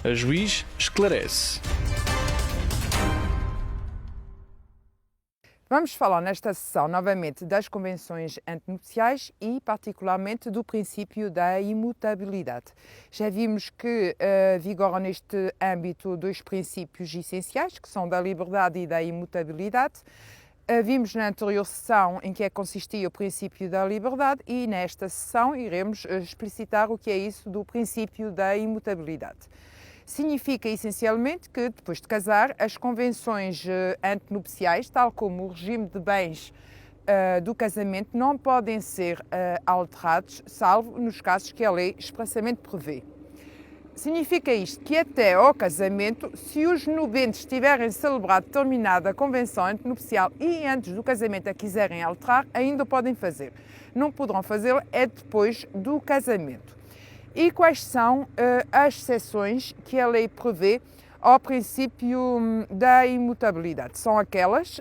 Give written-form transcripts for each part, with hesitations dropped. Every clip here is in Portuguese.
A Juiz esclarece. Vamos falar nesta sessão novamente das convenções antenupciais e particularmente do princípio da imutabilidade. Já vimos que vigoram neste âmbito dois princípios essenciais, que são da liberdade e da imutabilidade. Vimos na anterior sessão em que é que consistia o princípio da liberdade e nesta sessão iremos explicitar o que é isso do princípio da imutabilidade. Significa essencialmente que, depois de casar, as convenções antenupciais, tal como o regime de bens do casamento, não podem ser alterados, salvo nos casos que a lei expressamente prevê. Significa isto que até ao casamento, se os nubentes tiverem celebrado determinada convenção antenupcial e antes do casamento a quiserem alterar, ainda o podem fazer. Não poderão fazê-lo é depois do casamento. E quais são as exceções que a lei prevê ao princípio da imutabilidade? São aquelas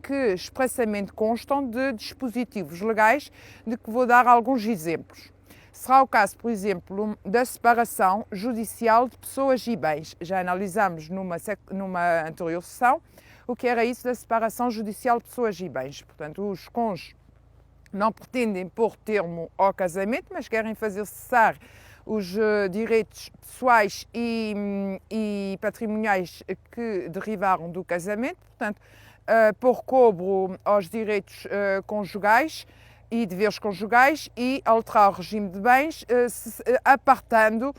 que expressamente constam de dispositivos legais, de que vou dar alguns exemplos. Será o caso, por exemplo, da separação judicial de pessoas e bens. Já analisámos numa anterior sessão o que era isso da separação judicial de pessoas e bens. Portanto, os cônjuges não pretendem pôr termo ao casamento, mas querem fazer cessar os direitos pessoais e patrimoniais que derivaram do casamento, portanto, pôr cobro aos direitos conjugais e deveres conjugais e alterar o regime de bens, apartando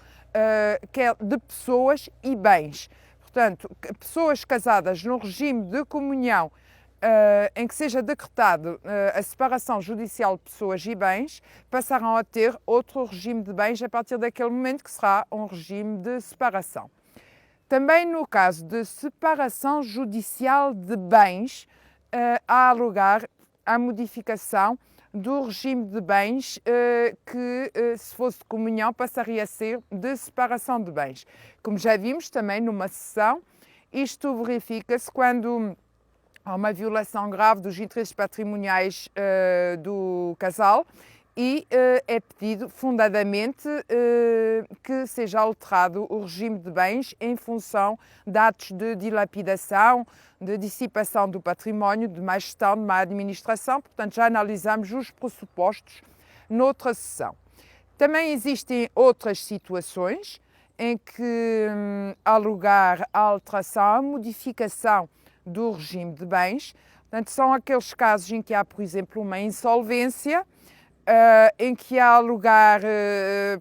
de pessoas e bens. Portanto, pessoas casadas no regime de comunhão em que seja decretado a separação judicial de pessoas e bens, passarão a ter outro regime de bens a partir daquele momento, que será um regime de separação. Também no caso de separação judicial de bens, há lugar à modificação do regime de bens que, se fosse de comunhão, passaria a ser de separação de bens. Como já vimos também numa sessão, isto verifica-se quando há uma violação grave dos interesses patrimoniais do casal e é pedido fundadamente que seja alterado o regime de bens em função de atos de dilapidação, de dissipação do património, de má gestão, de má administração. Portanto, já analisamos os pressupostos noutra sessão. Também existem outras situações em que há lugar à alteração, à modificação do regime de bens. Portanto, são aqueles casos em que há, por exemplo, uma insolvência, em que há lugar,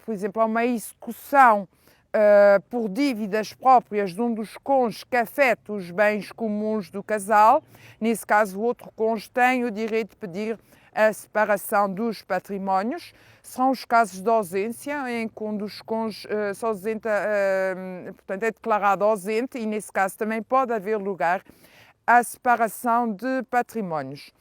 por exemplo, a uma execução por dívidas próprias de um dos cônjuges que afeta os bens comuns do casal. Nesse caso, o outro cônjuge tem o direito de pedir a separação dos patrimónios. São os casos de ausência, em que um dos cônjuges se ausenta, portanto, é declarado ausente, e nesse caso também pode haver lugar à separação de patrimónios.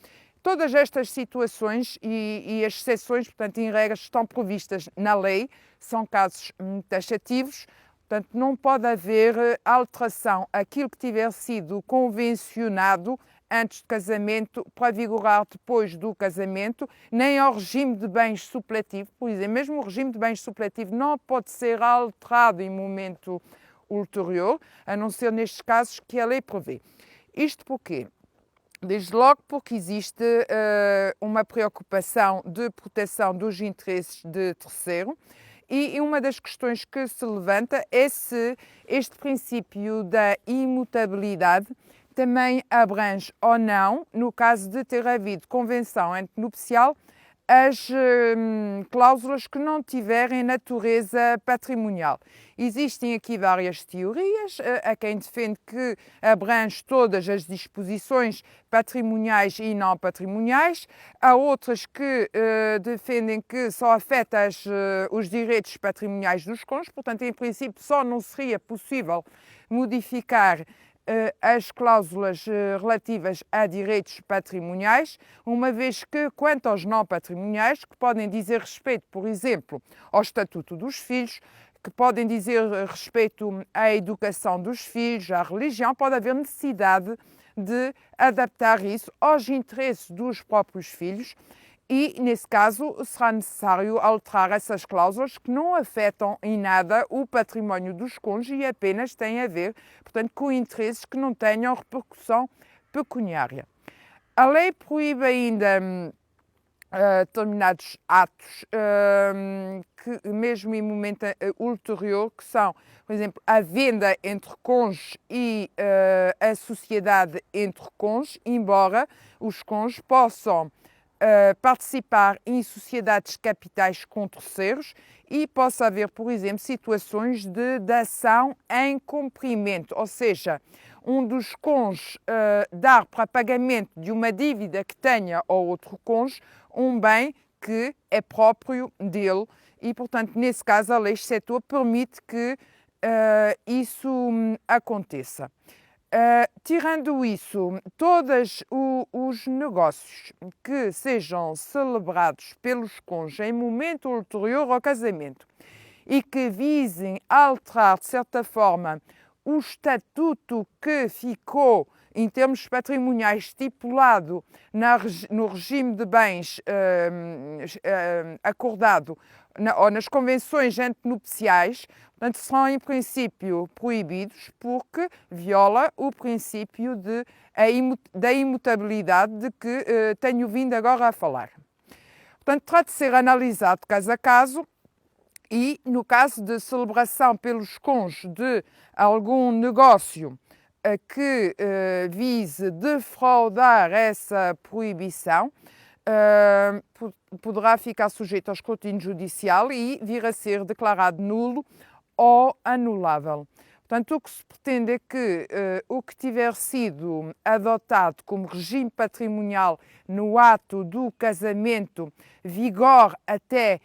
Todas estas situações e as exceções, portanto, em regras, estão previstas na lei, são casos taxativos, portanto, não pode haver alteração àquilo que tiver sido convencionado antes do casamento para vigorar depois do casamento, nem ao regime de bens supletivo. Por exemplo, mesmo o regime de bens supletivo não pode ser alterado em momento ulterior, a não ser nestes casos que a lei prevê. Isto porquê? Desde logo porque existe uma preocupação de proteção dos interesses de terceiro, e uma das questões que se levanta é se este princípio da imutabilidade também abrange ou não, no caso de ter havido convenção antenupcial, as cláusulas que não tiverem natureza patrimonial. Existem aqui várias teorias. Há quem defende que abrange todas as disposições patrimoniais e não patrimoniais. Há outras que defendem que só afeta os direitos patrimoniais dos cônjuges, portanto, em princípio, só não seria possível modificar as cláusulas relativas a direitos patrimoniais, uma vez que, quanto aos não patrimoniais, que podem dizer respeito, por exemplo, ao estatuto dos filhos, que podem dizer respeito à educação dos filhos, à religião, pode haver necessidade de adaptar isso aos interesses dos próprios filhos e, nesse caso, será necessário alterar essas cláusulas que não afetam em nada o património dos cônjuges e apenas têm a ver, portanto, com interesses que não tenham repercussão pecuniária. A lei proíbe ainda determinados atos que, mesmo em momento ulterior, que são, por exemplo, a venda entre cônjuges e a sociedade entre cônjuges, embora os cônjuges possam participar em sociedades capitais com terceiros e possa haver, por exemplo, situações de dação em cumprimento, ou seja, um dos cônjuges dar para pagamento de uma dívida que tenha ao outro cônjuge um bem que é próprio dele e, portanto, nesse caso, a lei excetua permite que isso aconteça. Tirando isso, todos os negócios que sejam celebrados pelos cônjuges em momento ulterior ao casamento e que visem alterar, de certa forma, o estatuto que ficou, em termos patrimoniais, estipulado no regime de bens acordado ou nas convenções antenupciais, portanto, são em princípio proibidos porque viola o princípio da imutabilidade de que tenho vindo agora a falar. Portanto, terá de ser analisado caso a caso e, no caso de celebração pelos cônjuges de algum negócio que vise defraudar essa proibição, poderá ficar sujeito ao escrutínio judicial e vir a ser declarado nulo ou anulável. Portanto, o que se pretende é que o que tiver sido adotado como regime patrimonial no ato do casamento vigore até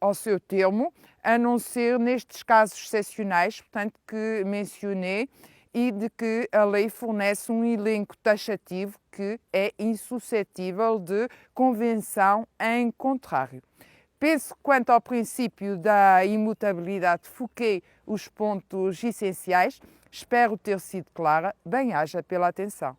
ao seu termo, a não ser nestes casos excepcionais, portanto, que mencionei, e de que a lei fornece um elenco taxativo que é insuscetível de convenção em contrário. Penso que quanto ao princípio da imutabilidade foquei os pontos essenciais. Espero ter sido clara. Bem-aja pela atenção.